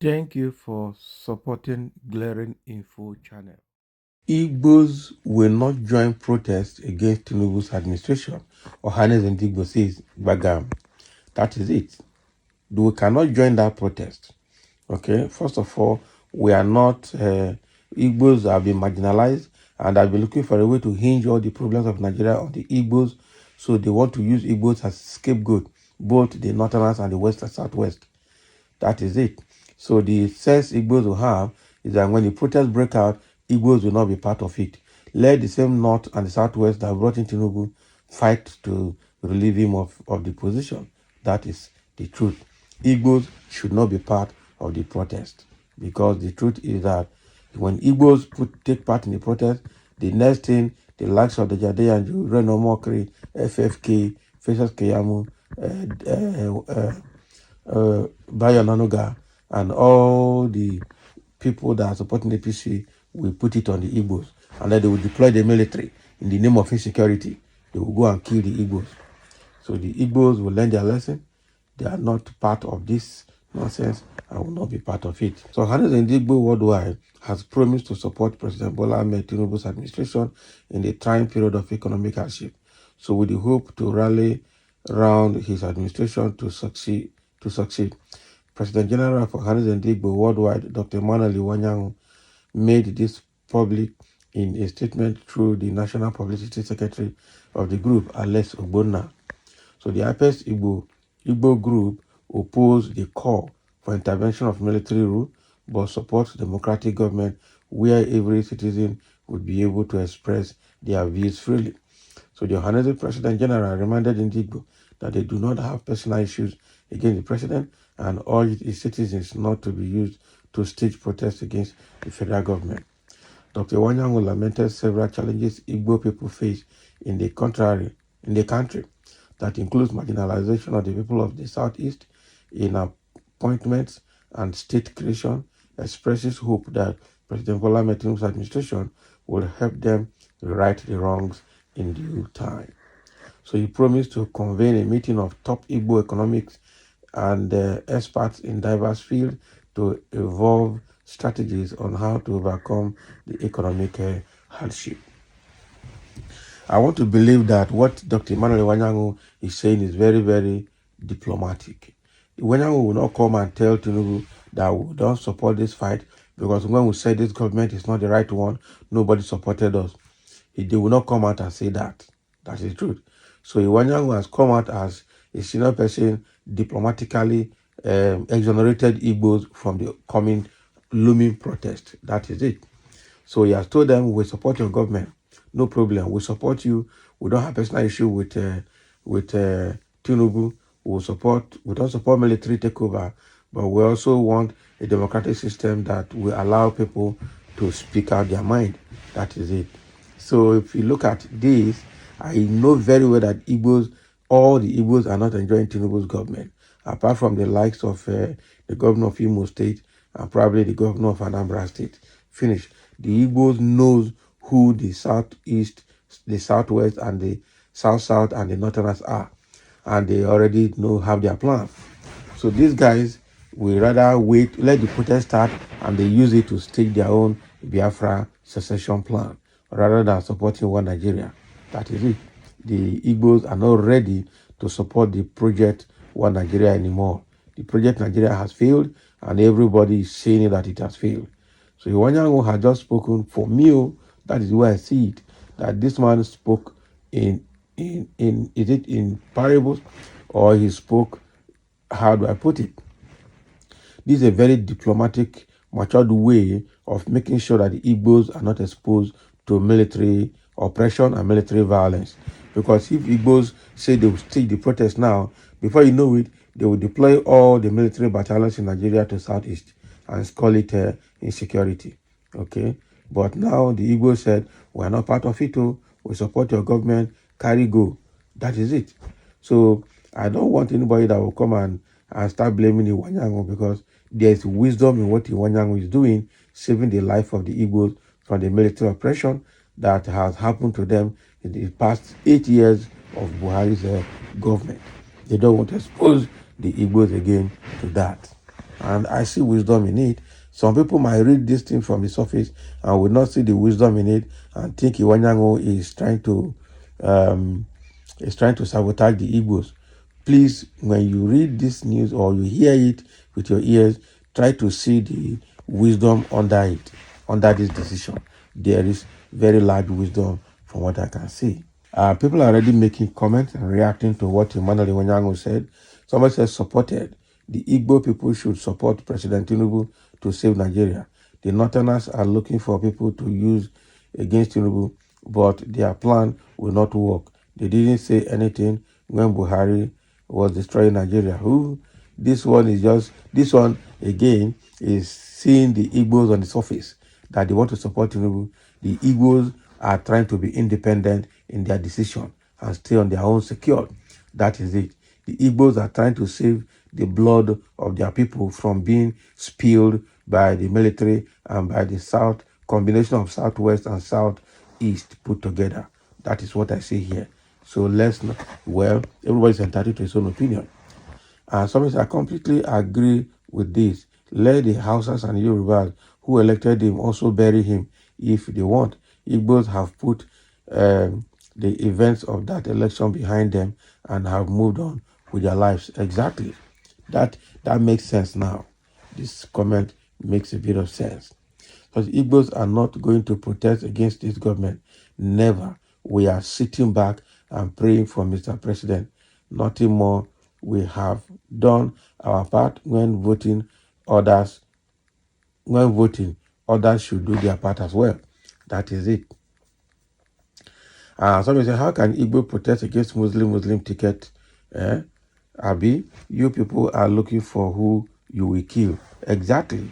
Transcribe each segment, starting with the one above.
Thank you for supporting Glaring Info channel. Igbos will not join protests against Tinubu's administration. Ohanaeze and Ndigbo says, Bagam. That is it. We cannot join that protest. Okay, first of all, we are not, Igbos have been marginalized and have been looking for a way to hinge all the problems of Nigeria on the Igbos. So they want to use Igbos as scapegoat, both the Northerners and the West and Southwest. That is it. So the sense Igbos will have is that when the protests break out, Igbos will not be part of it. Let the same North and the Southwest that brought in Tinubu fight to relieve him of the position. That is the truth. Igbos should not be part of the protest because the truth is that when Igbos take part in the protest, the next thing, the likes of the Jadeyanju, Reno Mokri, FFK, Festus Keyamu, Bayo Nanuga, and all the people that are supporting the APC will put it on the Igbos. And then they will deploy the military in the name of insecurity. They will go and kill the Igbos. So the Igbos will learn their lesson. They are not part of this nonsense and will not be part of it. So Ohanaeze Ndigbo worldwide has promised to support President Bola Ahmed Tinubu's administration in the trying period of economic hardship. So with the hope to rally around his administration to succeed. President General of Ohanaeze Ndigbo worldwide, Dr. Emmanuel Iwanyanwu, made this public in a statement through the National Publicity Secretary of the group, Alex Ogbonna. So the Apex Igbo group opposed the call for intervention of military rule, but supports democratic government where every citizen would be able to express their views freely. So the Ohanaeze President General reminded Ndigbo that they do not have personal issues against the president and urged his citizens not to be used to stage protests against the federal government. Dr. Wanyango lamented several challenges Igbo people face in the country that includes marginalization of the people of the Southeast in appointments and state creation, expresses hope that President Bola Ahmed Tinubu's administration will help them right the wrongs in due time. So he promised to convene a meeting of top Igbo economics and experts in diverse fields to evolve strategies on how to overcome the economic hardship. I want to believe that what Dr. Emmanuel Iwanyanwu is saying is very, very diplomatic. Iwanyanwu will not come and tell Tinubu that we don't support this fight because when we said this government is not the right one, nobody supported us. They will not come out and say that. That is the truth. So Iwanyanwu has come out as a senior person, diplomatically exonerated Igbos from the coming looming protest. That is it. So he has told them, we support your government. No problem. We support you. We don't have personal issue with Tinubu. We don't support military takeover, but we also want a democratic system that will allow people to speak out their mind. That is it. So if you look at this, I know very well that all the Igbos are not enjoying Tinubu's government, apart from the likes of the governor of Imo State and probably the governor of Anambra State. Finish. The Igbos knows who the Southeast, the Southwest, and the South and the Northerners are. And they already have their plan. So these guys will rather wait, let the protest start, and they use it to stage their own Biafra secession plan, rather than supporting one Nigeria. That is it. The Igbos are not ready to support the project One Nigeria anymore. The project Nigeria has failed, and everybody is saying that it has failed. So Iwanyanwu had just spoken for me. That is where I see it. That this man spoke is it in parables, or he spoke, how do I put it? This is a very diplomatic, matured way of making sure that the Igbos are not exposed to military oppression and military violence. Because if Igbos say they will stage the protest now, before you know it, they will deploy all the military battalions in Nigeria to Southeast and call it insecurity. Okay? But now the Igbos said, we are not part of it, we support your government, carry go. That is it. So I don't want anybody that will come and start blaming Iwanyanwu, because there's wisdom in what Iwanyanwu is doing, saving the life of the Igbos from the military oppression that has happened to them in the past 8 years of Buhari's government. They don't want to expose the Igbos again to that. and I see wisdom in it. Some people might read this thing from the surface and will not see the wisdom in it and think Iwanyango is trying to sabotage the Igbos. Please, when you read this news or you hear it with your ears, try to see the wisdom under it, under this decision. There is very large wisdom from what I can see. People are already making comments and reacting to what Emmanuel Iwanyango said. Somebody says supported. The Igbo people should support President Tinubu to save Nigeria. The Northerners are looking for people to use against Tinubu, but their plan will not work. They didn't say anything when Buhari was destroying Nigeria. This one again is seeing the Igbos on the surface that they want to support Tinubu. The Igbos are trying to be independent in their decision and stay on their own secured. That is it. The Igbos are trying to save the blood of their people from being spilled by the military and by the South, combination of Southwest and Southeast put together. That is what I see here. So everybody's entitled to his own opinion. And somebody said, I completely agree with this. Let the Hausas and Yorubas who elected him also bury him if they want. Igbos have put the events of that election behind them and have moved on with their lives. Exactly. That makes sense now. This comment makes a bit of sense. Because Igbos are not going to protest against this government. Never. We are sitting back and praying for Mr. President. Nothing more. We have done our part when voting. Others should do their part as well. That is it. Somebody say, how can Igbo protest against Muslim ticket? Abi, you people are looking for who you will kill. Exactly.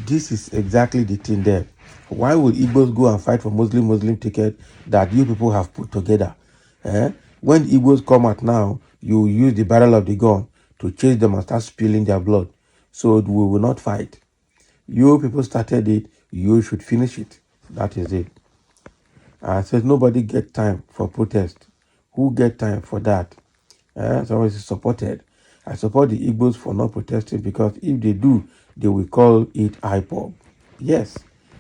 This is exactly the thing there. Why would Igbos go and fight for Muslim ticket that you people have put together? When Igbos come out now, you use the barrel of the gun to chase them and start spilling their blood. So we will not fight. You people started it, you should finish it. That is it. I said nobody get time for protest. Who get time for that? Somebody supported. I support the Igbos for not protesting because if they do, they will call it IPOB. Yes,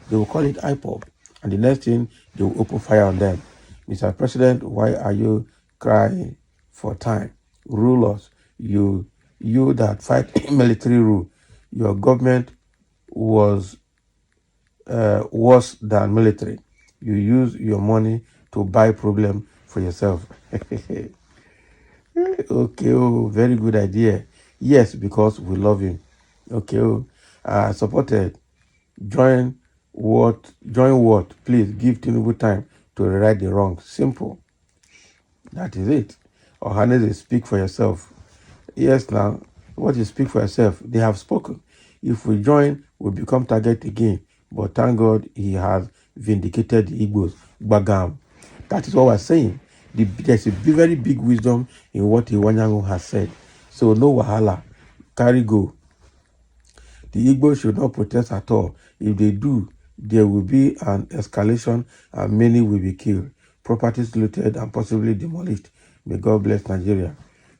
they will call it IPOB. And the next thing, they will open fire on them. Mr. President, why are you crying for time? Rule us. You that fight military rule. Your government was worse than military. You use your money to buy problem for yourself. Okay, very good idea. Yes, because we love him. Okay, supported. Join what? Please give Tinubu time to right the wrong. Simple. That is it. Ohanaeze, speak for yourself. Yes, now, what you speak for yourself, they have spoken. If we join, we'll become target again. But thank God he has vindicated the Igbos. Bagam. That is what we're saying. There's a very big wisdom in what Iwanyango has said. So no wahala. Carry go. The Igbos should not protest at all. If they do, there will be an escalation and many will be killed. Properties looted and possibly demolished. May God bless Nigeria.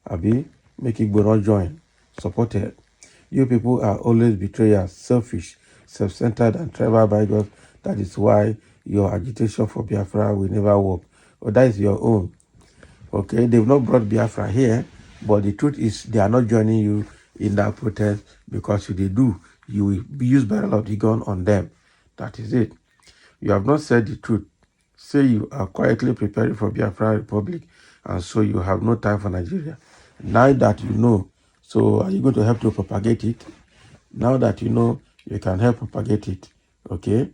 Abi, make Igbo not join. Supported. You people are always betrayers, selfish, self-centered and tribal bigots. That is why your agitation for Biafra will never work. Or that is your own. Okay, they've not brought Biafra here, but the truth is they are not joining you in that protest because if they do, you will use barrel of the gun on them. That is it. You have not said the truth. Say you are quietly preparing for Biafra Republic, and so you have no time for Nigeria. Now that you know, so are you going to help to propagate it? Now that you know, you can help propagate it. Okay?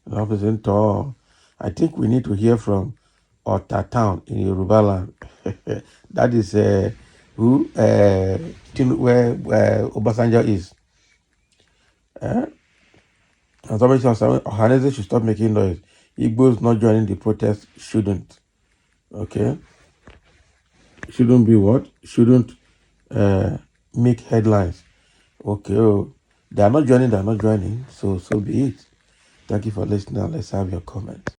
I think we need to hear from Ota Town in Yoruba land. That is where Obasanjo is. And somebody says Ohanaeze should stop making noise. Igbos not joining the protest shouldn't. Okay? Shouldn't be what? Shouldn't make headlines. Okay. They are not joining. So be it. Thank you for listening. Let's have your comments.